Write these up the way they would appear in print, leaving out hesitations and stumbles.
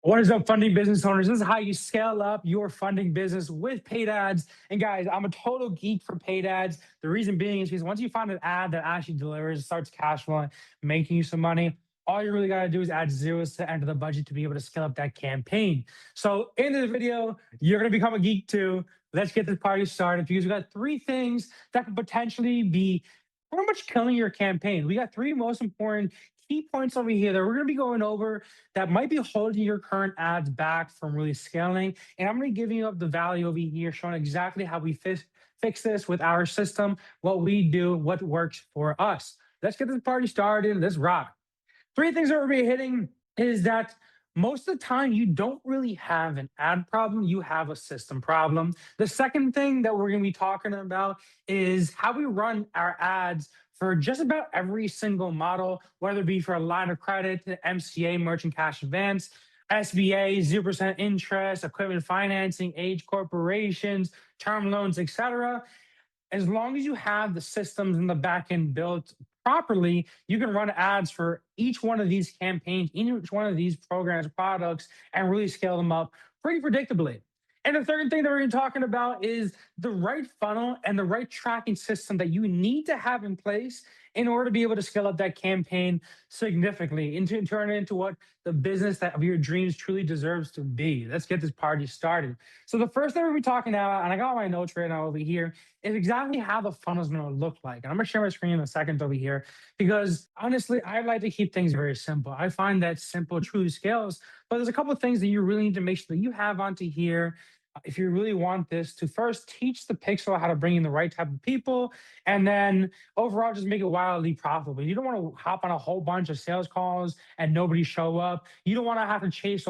What is up, funding business owners? This is how you scale up your funding business with paid ads. And guys, I'm a total geek for paid ads. The reason being is because once you find an ad that actually delivers, starts cash flowing, making you some money, all you really got to do is add zeros to the end of the budget to be able to scale up that campaign. So in this video, you're going to become a geek too. Let's get this party started because we got three things that could potentially be pretty much killing your campaign. We got three most important key points over here that we're going to be going over that might be holding your current ads back from really scaling. And I'm going to give you up the value over here, showing exactly how we fix this with our system, what we do, what works for us. Let's get this party started. Let's rock. Three things that we're going to be hitting is that most of the time you don't really have an ad problem, you have a system problem. The second thing that we're going to be talking about is how we run our ads for just about every single model, whether it be for a line of credit, MCA, merchant cash advance, SBA, 0% interest, equipment financing, age corporations, term loans, etc. As long as you have the systems in the back end built properly, you can run ads for each one of these campaigns, each one of these programs, products, and really scale them up pretty predictably. And the third thing that we're going to be talking about is the right funnel and the right tracking system that you need to have in place in order to be able to scale up that campaign significantly and to turn it into what the business that of your dreams truly deserves to be. Let's get this party started. So the first thing we're going to be talking about, and I got my notes right now over here, is exactly how the funnel is going to look like. And I'm going to share my screen in a second over here because honestly, I like to keep things very simple. I find that simple truly scales, but there's a couple of things that you really need to make sure that you have onto here if you really want this to first teach the pixel how to bring in the right type of people, and then overall just make it wildly profitable. You don't want to hop on a whole bunch of sales calls and nobody show up. You don't want to have to chase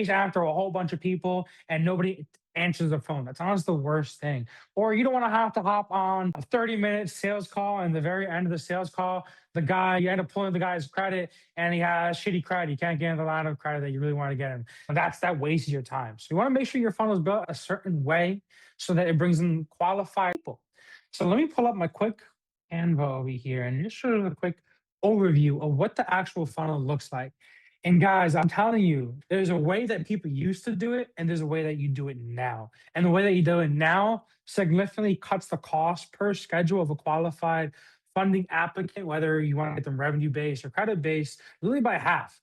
after a whole bunch of people and nobody answers the phone. That's honestly the worst thing. Or you don't want to have to hop on a 30-minute sales call, and the very end of the sales call, you end up pulling the guy's credit and he has shitty credit. You can't get in the line of credit that you really want to get in. And that wastes your time. So you want to make sure your funnel is built a certain way so that it brings in qualified people. So let me pull up my quick Canva over here and just show you a quick overview of what the actual funnel looks like. And guys, I'm telling you, there's a way that people used to do it, and there's a way that you do it now. And the way that you do it now significantly cuts the cost per schedule of a qualified funding applicant, whether you want to get them revenue based or credit based, really by half.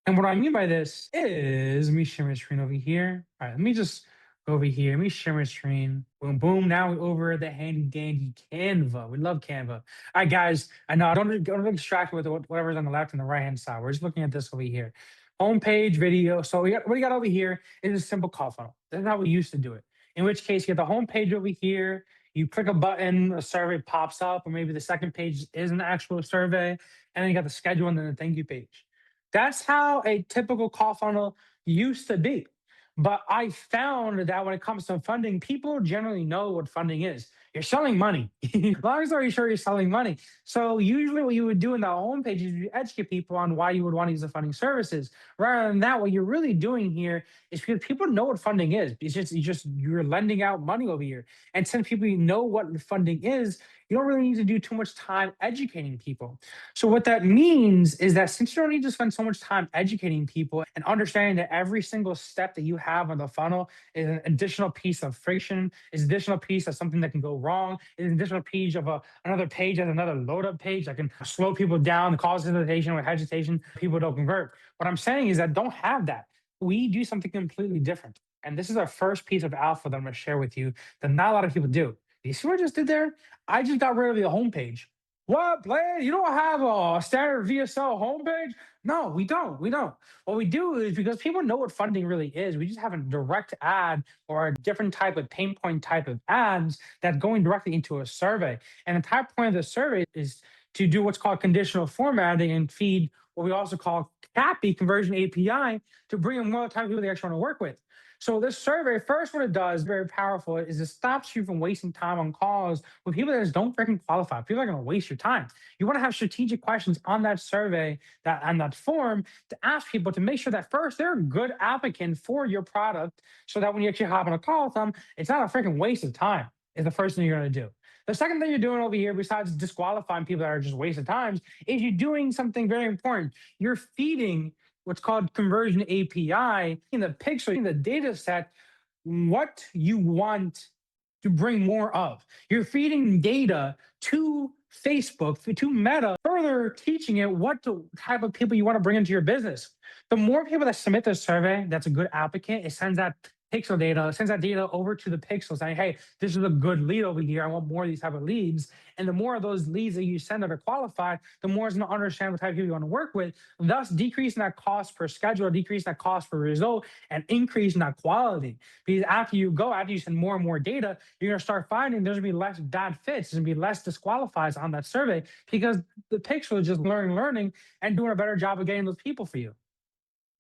And what I mean by this is, let me share my screen over here. All right, let me just go over here. Let me share my screen. Boom, boom. Now we're over the handy dandy Canva. We love Canva. All right, guys. I know don't get distracted with whatever's on the left and the right hand side. We're just looking at this over here. Homepage video. So what we got over here is a simple call funnel. This is how we used to do it. In which case, you get the homepage over here. You click a button, a survey pops up, or maybe the second page is an actual survey, and then you got the schedule and then the thank you page. That's how a typical call funnel used to be. But I found that when it comes to funding, people generally know what funding is. You're selling money. Long story short, you're selling money. So usually what you would do in the homepage is you educate people on why you would want to use the funding services. Rather than that, what you're really doing here is because people know what funding is. You're lending out money over here. And since people know what funding is, you don't really need to do too much time educating people. So what that means is that since you don't need to spend so much time educating people and understanding that every single step that you have on the funnel is an additional piece of friction, is an additional piece of something that can go wrong, is an additional page of another page as another load up page that can slow people down, cause hesitation or hesitation, people don't convert. What I'm saying is that don't have that. We do something completely different. And this is our first piece of alpha that I'm going to share with you that not a lot of people do. You see what I just did there? I just got rid of the homepage. What, Blaine? You don't have a standard VSL homepage? No, we don't. We don't. What we do is because people know what funding really is, we just have a direct ad or a different type of pain point type of ads that's going directly into a survey. And the type point of the survey is to do what's called conditional formatting and feed what we also call CAPI, conversion API, to bring in more of the type of people they actually want to work with. So this survey, first what it does, very powerful, is it stops you from wasting time on calls with people that just don't freaking qualify. People are going to waste your time. You want to have strategic questions on that survey, on that form, to ask people to make sure that first they're a good applicant for your product, so that when you actually hop on a call with them, it's not a freaking waste of time. Is the first thing you're going to do. The second thing you're doing over here, besides disqualifying people that are just wasted times, is you're doing something very important. You're feeding what's called conversion API in the pixel, in the data set, what you want to bring more of. You're feeding data to Facebook, to Meta, further teaching it what type of people you want to bring into your business. The more people that submit the survey, that's a good applicant. It sends that pixel data, sends that data over to the pixel saying, hey, this is a good lead over here. I want more of these type of leads. And the more of those leads that you send that are qualified, the more it's going to understand what type of people you want to work with, thus decreasing that cost per schedule, decreasing that cost per result, and increasing that quality. Because after you send more and more data, you're going to start finding there's going to be less bad fits. There's going to be less disqualifies on that survey because the pixel is just learning, and doing a better job of getting those people for you.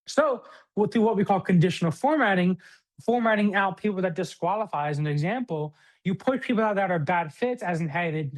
So we'll do what we call conditional formatting, formatting out people that disqualify. As an example, you put people out that are bad fits, as in, hey,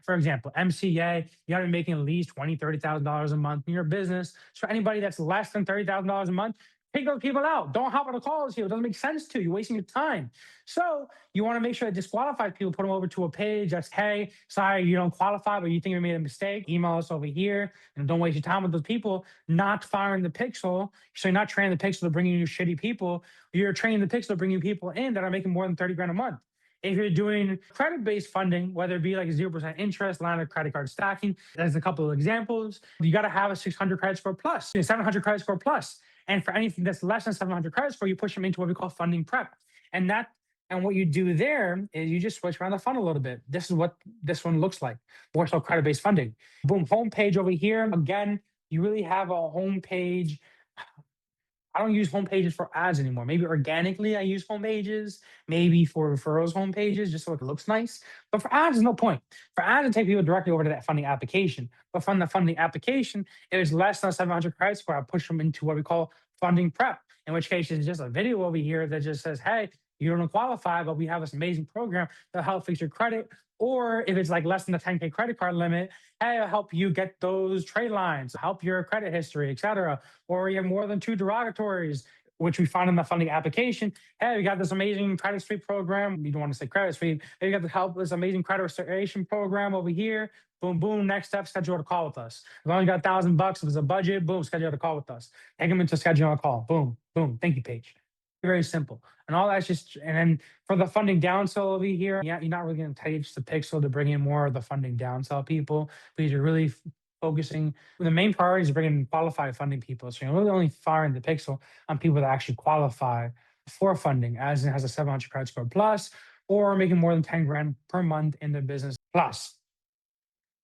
for example, MCA, you got to be making at least $20,000, $30,000 a month in your business. So anybody that's less than $30,000 a month, take those people out. Don't hop on a call with you. It doesn't make sense to you. You're wasting your time. So you want to make sure that disqualified people, put them over to a page that's, hey, sorry, you don't qualify, but you think you made a mistake. Email us over here, and don't waste your time with those people. Not firing the pixel. So you're not training the pixel to bring you shitty people. You're training the pixel to bring you people in that are making more than 30 grand a month. If you're doing credit-based funding, whether it be like 0% interest, line of credit card stacking, there's a couple of examples. You got to have a 600 credit score plus, 700 credit score plus. And for anything that's less than 700 credit score, you push them into what we call funding prep. And what you do there is you just switch around the funnel a little bit. This is what this one looks like. More so credit-based funding. Boom, homepage over here. Again, you really have a homepage. I don't use homepages for ads anymore. Maybe organically I use homepages, maybe for referrals homepages, just so it looks nice. But for ads, there's no point. For ads, to take people directly over to that funding application. But from the funding application, if it's less than 700 credit score, I push them into what we call funding prep, in which case it's just a video over here that just says, hey, you don't qualify, but we have this amazing program that helps fix your credit. Or if it's like less than the 10K credit card limit, hey, I'll help you get those trade lines, help your credit history, et cetera. Or you have more than 2 derogatories, which we found in the funding application. Hey, we got this amazing credit sweep program. You don't want to say credit sweep. Hey, you got to help this amazing credit restoration program over here. Boom, boom. Next step, schedule a call with us. As long as you got $1,000, if it's a budget, boom, schedule a call with us. Take them into scheduling a call. Boom, boom. Thank you, page. Very simple. And all that's just, and then for the funding downsell over here, yeah, you're not really going to teach the pixel to bring in more of the funding downsell people because you're really focusing. The main priority is bringing qualified funding people. So you're really only firing the pixel on people that actually qualify for funding, as it has a 700 credit score plus, or making more than 10 grand per month in their business plus.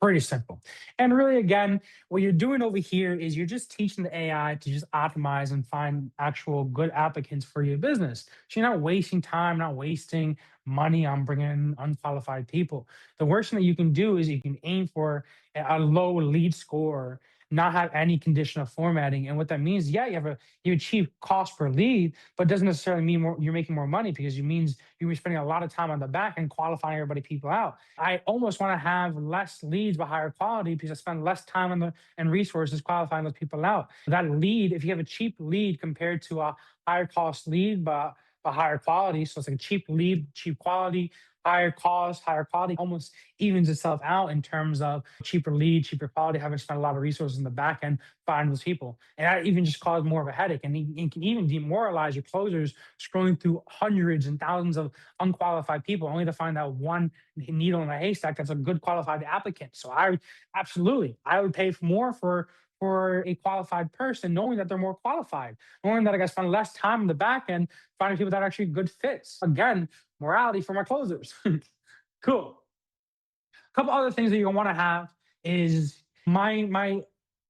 Pretty simple. And really, again, what you're doing over here is you're just teaching the AI to just optimize and find actual good applicants for your business. So you're not wasting time, not wasting money on bringing in unqualified people. The worst thing that you can do is you can aim for a low lead score, not have any conditional formatting. And what that means, yeah, you achieve cost per lead, but it doesn't necessarily mean you're making more money because it means you're spending a lot of time on the back end qualifying everybody people out. I almost want to have less leads but higher quality because I spend less time and resources qualifying those people out. That lead, if you have a cheap lead compared to a higher cost lead but higher quality, so it's like a cheap lead, cheap quality, higher cost, higher quality, almost evens itself out in terms of cheaper lead, cheaper quality, having spent a lot of resources in the back end finding those people. And that even just caused more of a headache. And it can even demoralize your closers scrolling through hundreds and thousands of unqualified people only to find that one needle in a haystack that's a good qualified applicant. So I would pay more for a qualified person, knowing that they're more qualified, knowing that I got to spend less time in the back end finding people that are actually good fits. Again, morality for my closers. Cool. A couple other things that you're gonna want to have is my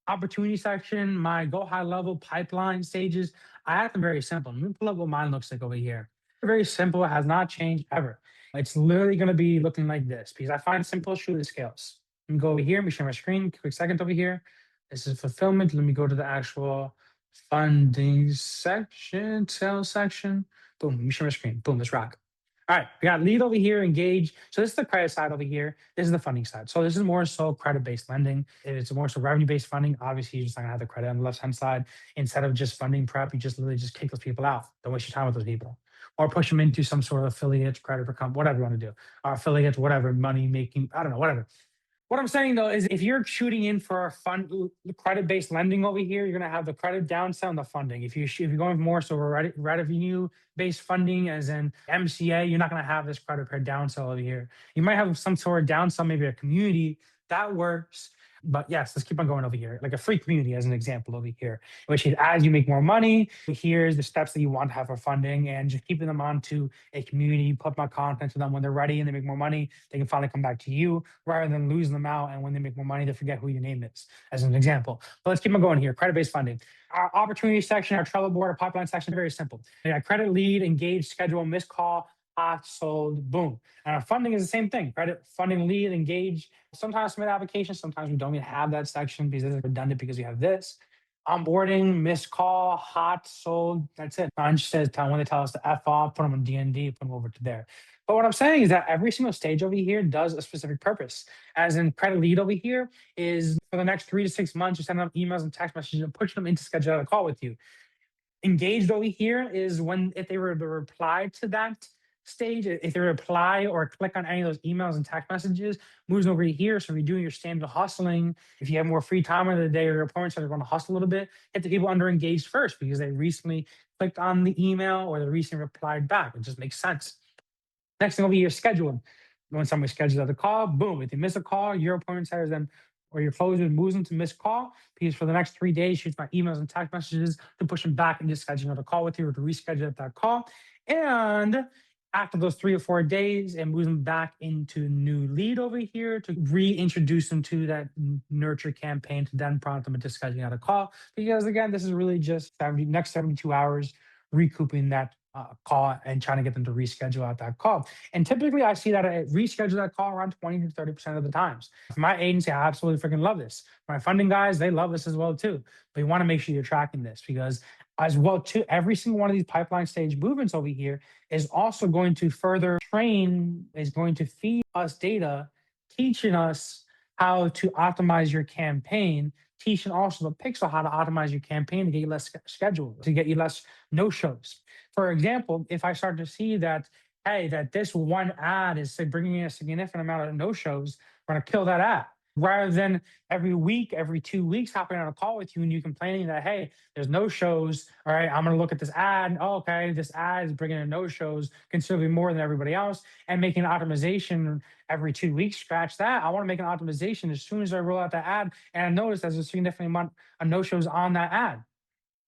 opportunity section, my go high level pipeline stages. I have them very simple. Let me pull up what mine looks like over here. Very simple. It has not changed ever. It's literally going to be looking like this because I find simple shooting scales. Let me go over here. Let me share my screen. Quick second over here. This is fulfillment. Let me go to the actual funding section, sales section. Boom. Let me share my screen. Boom. Let's rock. All right, we got lead over here, engage. So this is the credit side over here. This is the funding side. So this is more so credit-based lending. If it's more so revenue-based funding, obviously you're just not gonna have the credit on the left-hand side. Instead of just funding prep, you just literally just kick those people out. Don't waste your time with those people. Or push them into some sort of affiliate, credit for whatever you want to do. Or affiliates, whatever, money making, I don't know, whatever. What I'm saying though is if you're shooting in for a fund credit-based lending over here, you're gonna have the credit downsell and the funding. If you're going more so revenue-based funding, as in MCA, you're not gonna have this credit card downsell over here. You might have some sort of downsell, maybe a community that works. But yes, let's keep on going over here. Like a free community as an example over here, which is as you make more money, here's the steps that you want to have for funding and just keeping them onto a community, put my content to them when they're ready and they make more money, they can finally come back to you rather than losing them out. And when they make more money, they forget who your name is, as an example. But let's keep on going here. Credit-based funding. Our opportunity section, our Trello board, our pipeline section, very simple. We got credit lead, engage, schedule, missed call, hot, sold, boom. And our funding is the same thing. Credit, funding, lead, engage. Sometimes submit applications, sometimes we don't even have that section because it's redundant because we have this. Onboarding, missed call, hot, sold. That's it. Bunch says when they tell us to F off, put them on D&D, put them over to there. But what I'm saying is that every single stage over here does a specific purpose. As in credit lead over here is for the next 3 to 6 months, you send them emails and text messages and push them into schedule a call with you. Engaged over here is when if they were to reply to that stage, if they reply or click on any of those emails and text messages, moves over here. So if you're doing your standard hustling, if you have more free time in the day or your appointments are going to hustle a little bit, hit the people under engaged first because they recently clicked on the email or they recently replied back. It just makes sense. Next thing will be your scheduling. When somebody schedules the call, boom. If you miss a call, your appointment setters them or your closer moves them to missed call because for the next 3 days, shoots my emails and text messages to push them back and just schedule another call with you or to reschedule that call. And after those 3 or 4 days, it moves them back into new lead over here to reintroduce them to that nurture campaign to then prompt them into scheduling out a call. Because again, this is really just next 72 hours recouping that call and trying to get them to reschedule out that call. And typically I see that I reschedule that call around 20 to 30% of the times. For my agency, I absolutely freaking love this. My funding guys, they love this as well too. But you want to make sure you're tracking this because as well too, every single one of these pipeline stage movements over here is also going to further train, is going to feed us data, teaching us how to optimize your campaign, teaching also the pixel how to optimize your campaign to get you less scheduled, to get you less no-shows. For example, if I start to see that, hey, that this one ad is say, bringing in a significant amount of no-shows, we're going to kill that ad. Rather than every week, every 2 weeks, hopping on a call with you and you complaining that, hey, there's no shows. All right, I'm going to look at this ad. Oh, okay, this ad is bringing in no shows considerably more than everybody else and making an optimization every 2 weeks. Scratch that. I want to make an optimization as soon as I roll out that ad and I notice there's a significant amount of no shows on that ad.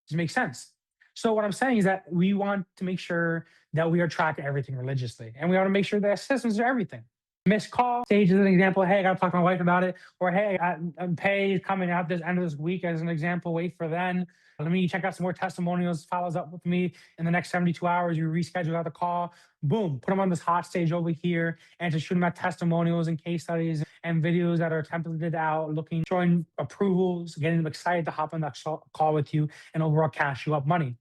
Does it make sense? So what I'm saying is that we want to make sure that we are tracking everything religiously and we want to make sure that systems are everything. Missed call stage is an example. Hey, I got to talk to my wife about it. Or hey, pay is coming out this end of this week as an example. Wait for then. Let me check out some more testimonials. Follows up with me in the next 72 hours. You reschedule out the call. Boom, put them on this hot stage over here and to shoot them out testimonials and case studies and videos that are templated out, looking, showing approvals, getting them excited to hop on that call with you and overall cash you up money.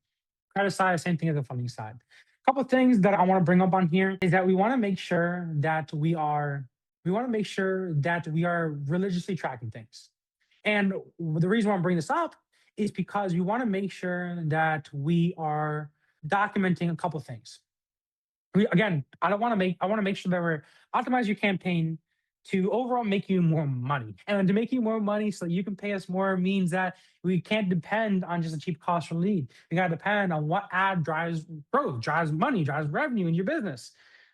Credit side, same thing as the funding side. A couple of things that I want to bring up on here is that we want to make sure that we are religiously tracking things. And the reason why I'm bringing this up is because we want to make sure that we are documenting a couple of things. I want to make sure that we're optimize your campaign to overall make you more money. And to make you more money so you can pay us more means that we can't depend on just a cheap cost per lead. We got to depend on what ad drives growth, drives money, drives revenue in your business.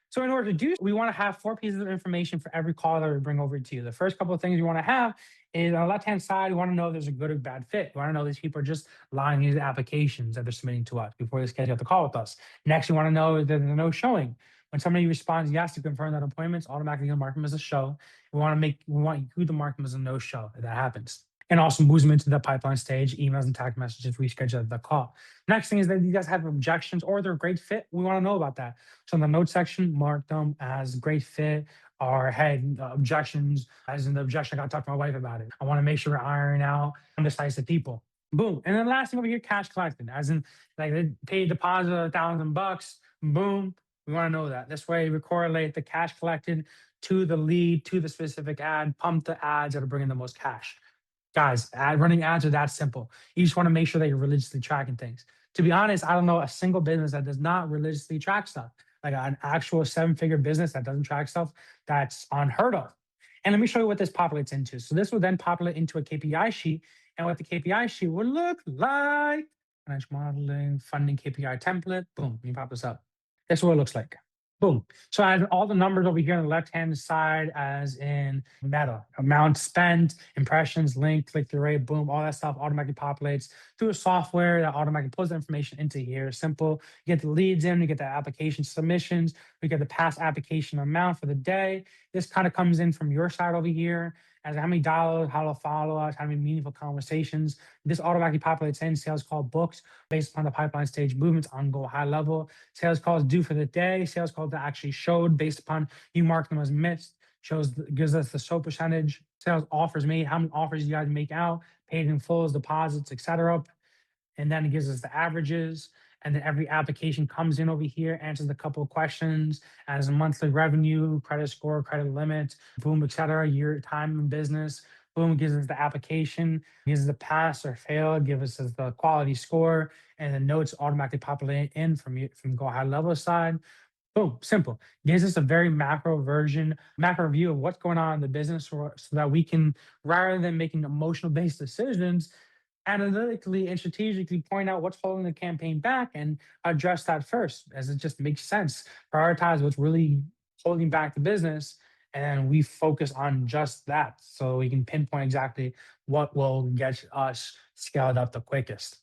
So in order to do, we want to have 4 pieces of information for every call that we bring over to you. The first couple of things we want to have is on the left-hand side, we want to know if there's a good or bad fit. We want to know these people are just lying these applications that they're submitting to us before they schedule the call with us. Next, we want to know if there's no showing. When somebody responds yes to confirm that appointment's automatically going to mark them as a show. We want you to mark them as a no-show if that happens. And also moves them into the pipeline stage, emails and text messages, reschedule the call. Next thing is that you guys have objections or they're a great fit. We want to know about that. So in the notes section, mark them as great fit or hey, objections, as in the objection, I got to talk to my wife about it. I want to make sure we're ironing out undecisive people. Boom. And then the last thing over here, cash collected, as in like they paid deposit $1,000, boom. We want to know that. This way, we correlate the cash collected to the lead, to the specific ad, pump the ads that are bringing the most cash. Guys, running ads are that simple. You just want to make sure that you're religiously tracking things. To be honest, I don't know a single business that does not religiously track stuff. Like an actual 7-figure business that doesn't track stuff, that's unheard of. And let me show you what this populates into. So this will then populate into a KPI sheet. And what the KPI sheet will look like, financial modeling, funding KPI template, boom, you pop this up. That's what it looks like. Boom. So I have all the numbers over here on the left-hand side, as in meta, amount spent, impressions, link, click-through rate, boom, all that stuff automatically populates through a software that automatically pulls the information into here. Simple. You get the leads in, you get the application submissions, we get the past application amount for the day. This kind of comes in from your side over here as how many dollars, how to follow us, how many meaningful conversations. This automatically populates in sales call books based upon the pipeline stage movements on go high level. Sales calls due for the day, sales calls that actually showed based upon you mark them as missed, gives us the SO percentage, sales offers made, how many offers you guys make out, paid in fulls, deposits, etc. And then it gives us the averages. And then every application comes in over here, answers a couple of questions, as a monthly revenue, credit score, credit limit, boom, et cetera, year time in business. Boom, gives us the application, gives us the pass or fail, gives us the quality score, and the notes automatically populate in from go high level side. Boom, simple. Gives us a very macro view of what's going on in the business so that we can, rather than making emotional based decisions, analytically and strategically point out what's holding the campaign back and address that first, as it just makes sense. Prioritize what's really holding back the business, and we focus on just that so we can pinpoint exactly what will get us scaled up the quickest.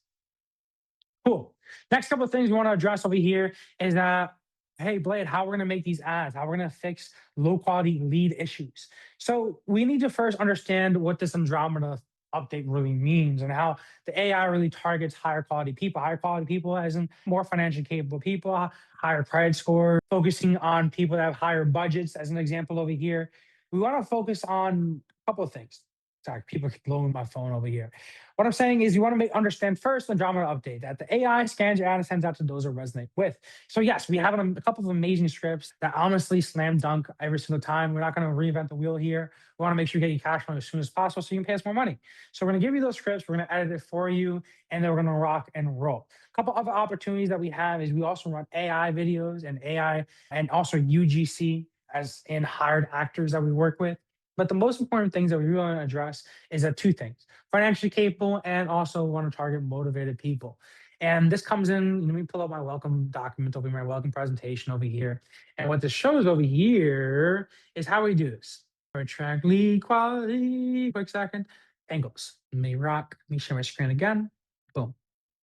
Cool. Next couple of things we want to address over here is that, hey, Blade, how we're going to make these ads, how we're going to fix low quality lead issues. So we need to first understand what this Andromeda update really means and how the AI really targets higher quality people as in more financially capable people, higher credit score, focusing on people that have higher budgets as an example over here. We want to focus on a couple of things. Sorry, people keep blowing my phone over here. What I'm saying is you want to understand first the Andromeda update, that the AI scans your ad and sends out to those who resonate with. So yes, we have a couple of amazing scripts that honestly slam dunk every single time. We're not going to reinvent the wheel here. We want to make sure you get your cash flow as soon as possible so you can pay us more money. So we're going to give you those scripts. We're going to edit it for you, and then we're going to rock and roll. A couple other opportunities that we have is we also run AI videos and AI and also UGC, as in hired actors that we work with. But the most important things that we really want to address is that two things: financially capable and also want to target motivated people. And this comes in, let me pull up my welcome document over my welcome presentation over here. And what this shows over here is how we do this. For track lead quality, quick second, angles. Let me share my screen again. Boom.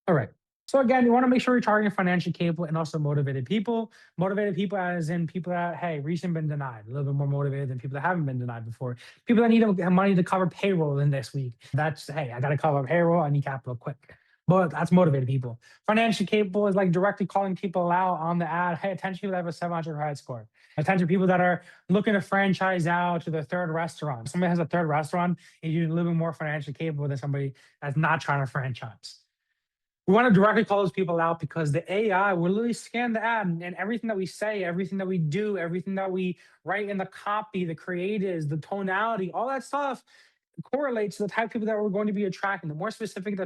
All right. So again, you want to make sure you're targeting financially capable and also motivated people. Motivated people as in people that, hey, recently been denied, a little bit more motivated than people that haven't been denied before. People that need money to cover payroll in this week. That's, hey, I got to cover payroll. I need capital quick. But that's motivated people. Financially capable is like directly calling people out on the ad. Hey, attention people that have a 700 credit score. Attention people that are looking to franchise out to their third restaurant. Somebody has a third restaurant, is usually a little bit more financially capable than somebody that's not trying to franchise. We want to directly call those people out because the AI will literally scan the ad, and everything that we say, everything that we do, everything that we write in the copy, the creatives, the tonality, all that stuff correlates to the type of people that we're going to be attracting. The more specific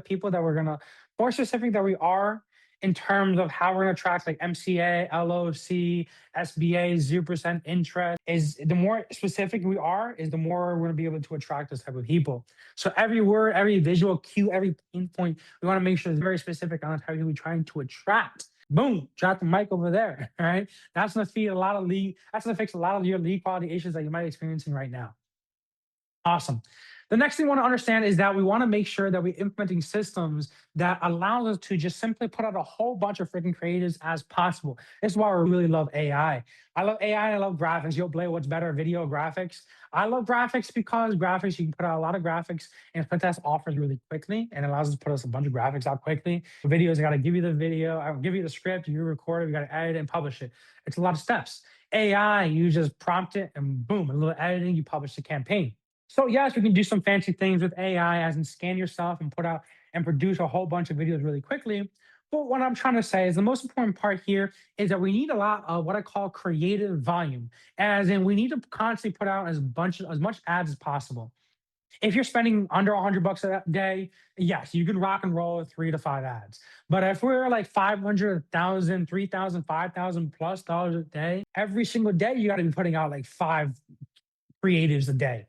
more specific that we are in terms of how we're going to attract, like MCA, LOC, SBA, 0% interest, is the more specific we are, is the more we're going to be able to attract this type of people. So every word, every visual cue, every pain point, we want to make sure it's very specific on the type of people we're trying to attract. Boom, drop the mic over there. All right. That's going to that's going to fix a lot of your lead quality issues that you might be experiencing right now. Awesome. The next thing we want to understand is that we want to make sure that we're implementing systems that allows us to just simply put out a whole bunch of freaking creatives as possible. This is why we really love AI. I love AI and I love graphics. Yo, Blake, what's better, video or graphics? I love graphics because graphics, you can put out a lot of graphics and put test offers really quickly, and it allows us to put us a bunch of graphics out quickly. For videos, I got to give you the video, I'll give you the script, you record it, you got to edit it and publish it. It's a lot of steps. AI, you just prompt it and boom, a little editing, you publish the campaign. So yes, we can do some fancy things with AI, as in scan yourself and put out and produce a whole bunch of videos really quickly. But what I'm trying to say is the most important part here is that we need a lot of what I call creative volume, as in we need to constantly put out as much ads as possible. If you're spending under $100 a day, yes, you can rock and roll with 3 to 5 ads. But if we're like 500, 1,000, 3,000, 5,000 plus dollars a day, every single day you got to be putting out like 5 creatives a day.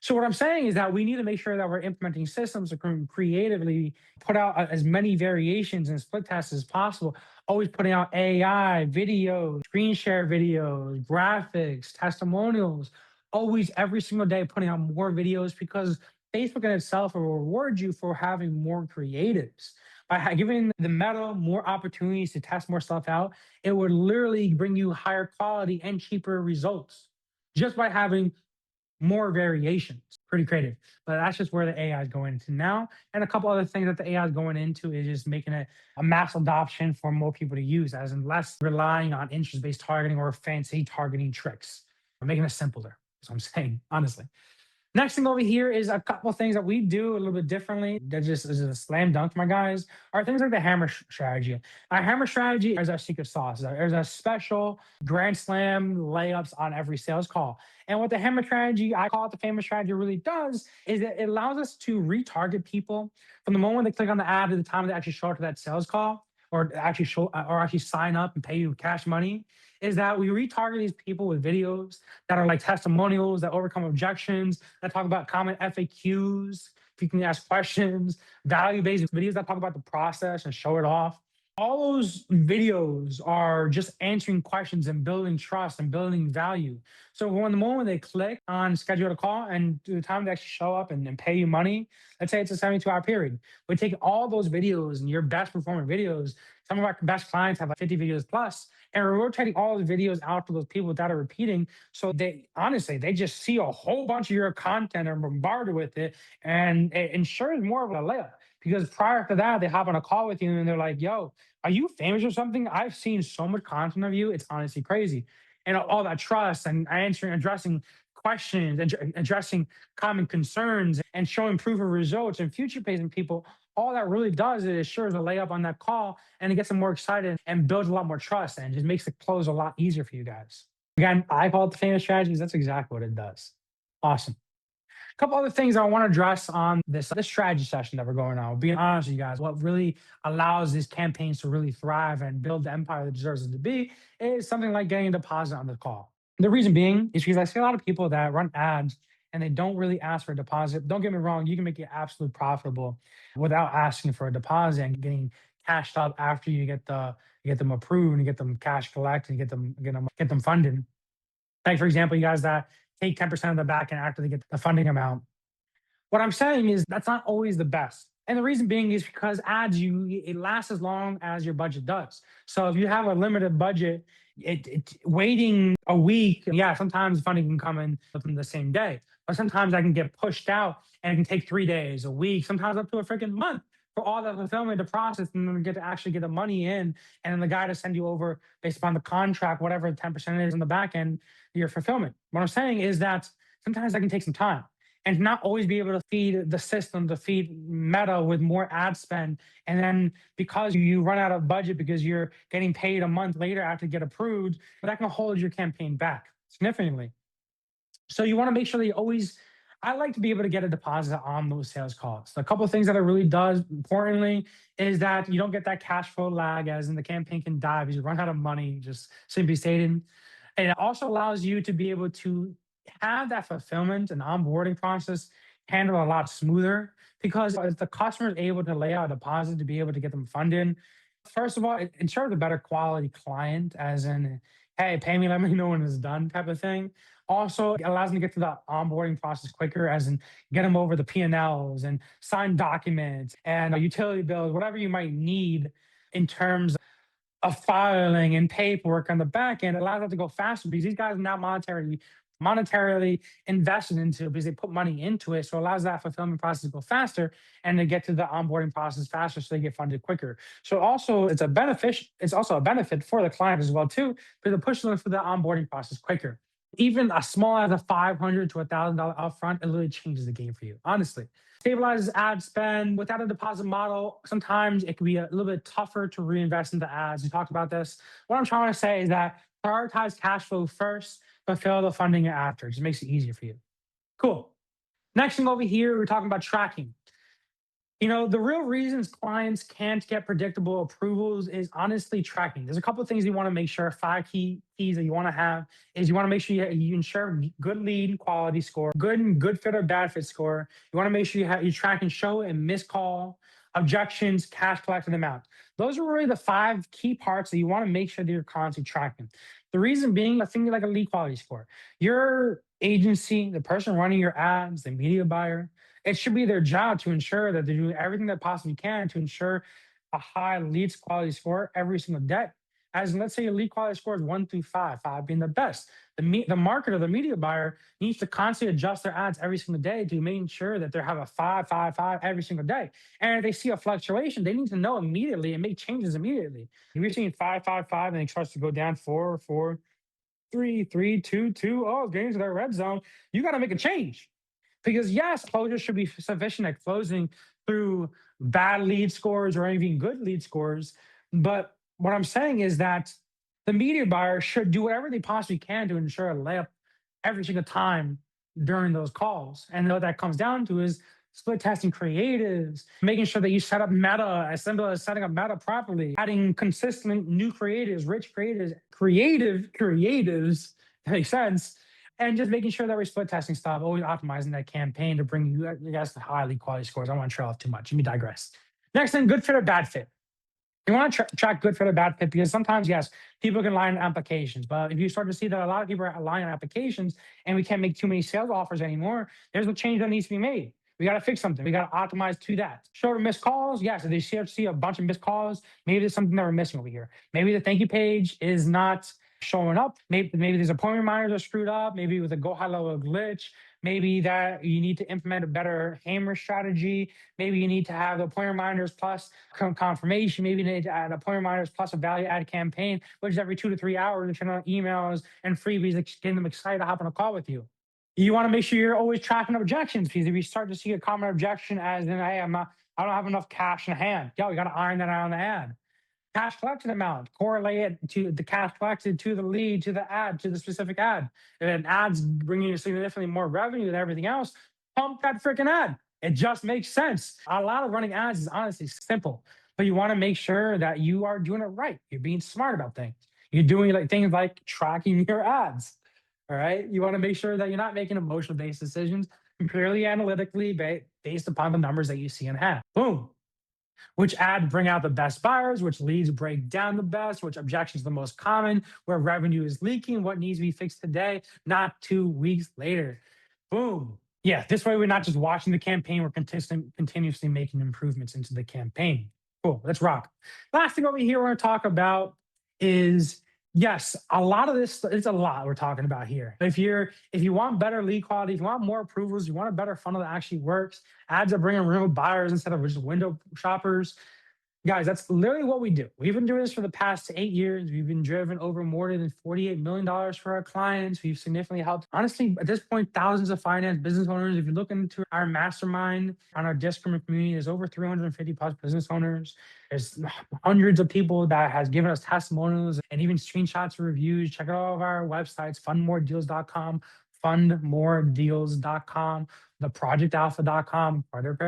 So what I'm saying is that we need to make sure that we're implementing systems that can creatively put out as many variations and split tests as possible. Always putting out AI, videos, screen share videos, graphics, testimonials. Always every single day putting out more videos because Facebook in itself will reward you for having more creatives. By giving the meta more opportunities to test more stuff out, it would literally bring you higher quality and cheaper results just by having more variations. Pretty creative. But that's just where the AI is going into now. And a couple other things that the AI is going into is just making it a mass adoption for more people to use, as in less relying on interest based targeting or fancy targeting tricks. We're making it simpler. That's what I'm saying, honestly. Next thing over here is a couple of things that we do a little bit differently. That just is a slam dunk, my guys. Are things like the hammer strategy. Our hammer strategy is our secret sauce. There's a special grand slam layups on every sales call. And what the hammer strategy, I call it the famous strategy, really does is that it allows us to retarget people from the moment they click on the ad to the time they actually show up to that sales call or actually sign up and pay you cash money. Is that we retarget these people with videos that are like testimonials that overcome objections, that talk about common FAQs, if you can ask questions, value-based videos that talk about the process and show it off. All those videos are just answering questions and building trust and building value. So when the moment they click on schedule a call and to the time they actually show up and pay you money, let's say it's a 72-hour period. We take all those videos and your best performing videos. Some of our best clients have like 50 videos plus, and we're rotating all the videos out to those people that are repeating. So they honestly, they just see a whole bunch of your content and bombarded with it, and it ensures more of a layup. Because prior to that, they hop on a call with you and they're like, "Yo, are you famous or something? I've seen so much content of you. It's honestly crazy." And all that trust and addressing questions and addressing common concerns and showing proof of results and future pacing people, all that really does is it assures a layup on that call and it gets them more excited and builds a lot more trust and just makes the close a lot easier for you guys. Again, I call it the famous strategies. That's exactly what it does. Awesome. A couple other things I want to address on this strategy session that we're going on. Being honest with you guys, what really allows these campaigns to really thrive and build the empire that deserves it to be is something like getting a deposit on the call. The reason being is because I see a lot of people that run ads and they don't really ask for a deposit. Don't get me wrong, you can make it absolutely profitable without asking for a deposit and getting cashed up after you get them approved and you get them cash collect and get them funded. Like for example, you guys that take 10% of the back end after they get the funding amount. What I'm saying is that's not always the best. And the reason being is because ads, it lasts as long as your budget does. So if you have a limited budget, waiting a week, yeah, sometimes funding can come in within the same day, but sometimes I can get pushed out and it can take 3 days, a week, sometimes up to a freaking month for all the fulfillment to process and then get to actually get the money in and then the guy to send you over based upon the contract, whatever the 10% is on the back end, your fulfillment. What I'm saying is that sometimes that can take some time and not always be able to feed the system, to feed Meta with more ad spend. And then because you run out of budget because you're getting paid a month later after you get approved, but that can hold your campaign back significantly. So you want to make sure that you always, I like to be able to get a deposit on those sales calls. A couple of things that it really does importantly is that you don't get that cash flow lag as in the campaign can die because you run out of money, just simply stated. And it also allows you to be able to have that fulfillment and onboarding process handle a lot smoother because if the customer is able to lay out a deposit to be able to get them funded, first of all, it ensures a better quality client, as in, hey, pay me, let me know when it's done type of thing. Also, it allows them to get to the onboarding process quicker, as in get them over the P&Ls and sign documents and utility bills, whatever you might need in terms of filing and paperwork on the back end. It allows that to go faster because these guys are now monetarily invested into it because they put money into it. So it allows that fulfillment process to go faster and to get to the onboarding process faster so they get funded quicker. So also it's also a benefit for the client as well too, because it pushes them for the onboarding process quicker. Even as small as a $500 to $1,000 upfront, it really changes the game for you, honestly. Stabilizes ad spend without a deposit model. Sometimes it can be a little bit tougher to reinvest into ads. We talked about this. What I'm trying to say is that prioritize cash flow first, fulfill the funding after. It just makes it easier for you. Cool. Next thing over here, we're talking about tracking. The real reasons clients can't get predictable approvals is honestly tracking. There's a couple of things you want to make sure. Five keys that you want to have is you want to make sure you ensure good lead quality score, good fit or bad fit score. You want to make sure you track and show and miss call, objections, cash collected amount. Those are really the five key parts that you want to make sure that you're constantly tracking. The reason being, a thing like a lead quality score. Your agency, the person running your ads, the media buyer, it should be their job to ensure that they're doing everything they possibly can to ensure a high leads quality score every single day. As in, let's say your lead quality score is 1 through 5, 5 being the best. The marketer, the media buyer, needs to constantly adjust their ads every single day to make sure that they have a 5, 5, 5 every single day. And if they see a fluctuation, they need to know immediately and make changes immediately. If you're seeing 5, 5, 5, and it starts to go down 4, 4, 3, 3, 2, 2, oh, it's getting to that red zone, you got to make a change. Because yes, closure should be sufficient at closing through bad lead scores or even good lead scores. But what I'm saying is that the media buyer should do whatever they possibly can to ensure a layup every single time during those calls. And what that comes down to is split testing creatives, making sure that you set up meta, as simple as setting up meta properly, adding consistent new creatives, rich creatives, creatives, that makes sense, and just making sure that we're split testing stuff, always optimizing that campaign to bring you guys to highly quality scores. I don't want to trail off too much. Let me digress. Next thing, good fit or bad fit. You want to track good fit or bad fit because sometimes, yes, people can lie on applications. But if you start to see that a lot of people are lying on applications and we can't make too many sales offers anymore, there's a change that needs to be made. We got to fix something. We got to optimize to that. Shorter missed calls. Yes, if they see a bunch of missed calls, maybe there's something that we're missing over here. Maybe the thank you page is not showing up. Maybe there's appointment reminders are screwed up. Maybe with a go high level glitch. Maybe that you need to implement a better hammer strategy. Maybe you need to have the appointment reminders plus confirmation. Maybe you need to add appointment reminders plus a value add campaign, which is every 2 to 3 hours, and send out emails and freebies, getting them excited to hop on a call with you. You want to make sure you're always tracking objections because if you start to see a common objection as in, hey, I don't have enough cash in hand. Yo, you got to iron that out on the ad. Cash collected amount, correlate it to the cash collected to the lead, to the ad, to the specific ad. If an ad's bringing you significantly more revenue than everything else, pump that freaking ad. It just makes sense. A lot of running ads is honestly simple, but you want to make sure that you are doing it right. You're being smart about things. You're doing things like tracking your ads. All right. You want to make sure that you're not making emotional based decisions, purely analytically based upon the numbers that you see in ad. Boom. Which ad bring out the best buyers, which leads break down the best, which objections the most common, where revenue is leaking, what needs to be fixed today, not 2 weeks later. Boom. Yeah, this way we're not just watching the campaign, we're continuously making improvements into the campaign. Cool, let's rock. Last thing over here we're going to talk about is, yes, a lot of this, it's a lot we're talking about here. If you want better lead quality, if you want more approvals, you want a better funnel that actually works, ads are bringing real buyers instead of just window shoppers. Guys, that's literally what we do. We've been doing this for the past 8 years. We've been driven over more than $48 million for our clients. We've significantly helped, honestly, at this point, thousands of finance business owners. If you look into our mastermind on our Discord community, there's over 350 plus business owners. There's hundreds of people that has given us testimonials and even screenshots of reviews. Check out all of our websites, fundmoredeals.com, fundmoredeals.com, theprojectalpha.com,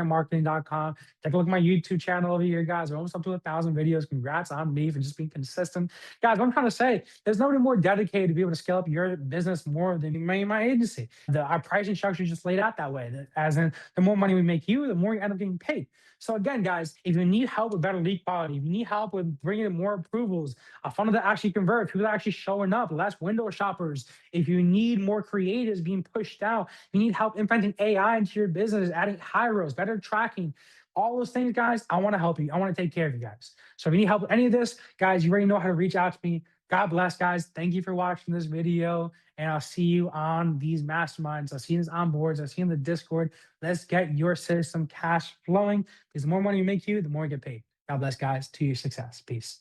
marketing.com. Take a look at my YouTube channel over here, guys. We're almost up to 1,000 videos. Congrats on me for just being consistent. Guys, what I'm trying to say, there's nobody more dedicated to be able to scale up your business more than my agency. Our pricing structure is just laid out that way. As in, the more money we make you, the more you end up getting paid. So again, guys, if you need help with better lead quality, if you need help with bringing in more approvals, a funnel that actually converts, people that actually showing up, less window shoppers, if you need more creatives being pushed out, you need help implementing AI into your business, adding hyros, better tracking, all those things, guys, I want to help you. I want to take care of you guys. So if you need help with any of this, guys, you already know how to reach out to me. God bless, guys. Thank you for watching this video, and I'll see you on these masterminds. I'll see you in these onboards. I'll see you in the Discord. Let's get your system cash flowing because the more money you make you, the more you get paid. God bless, guys. To your success. Peace.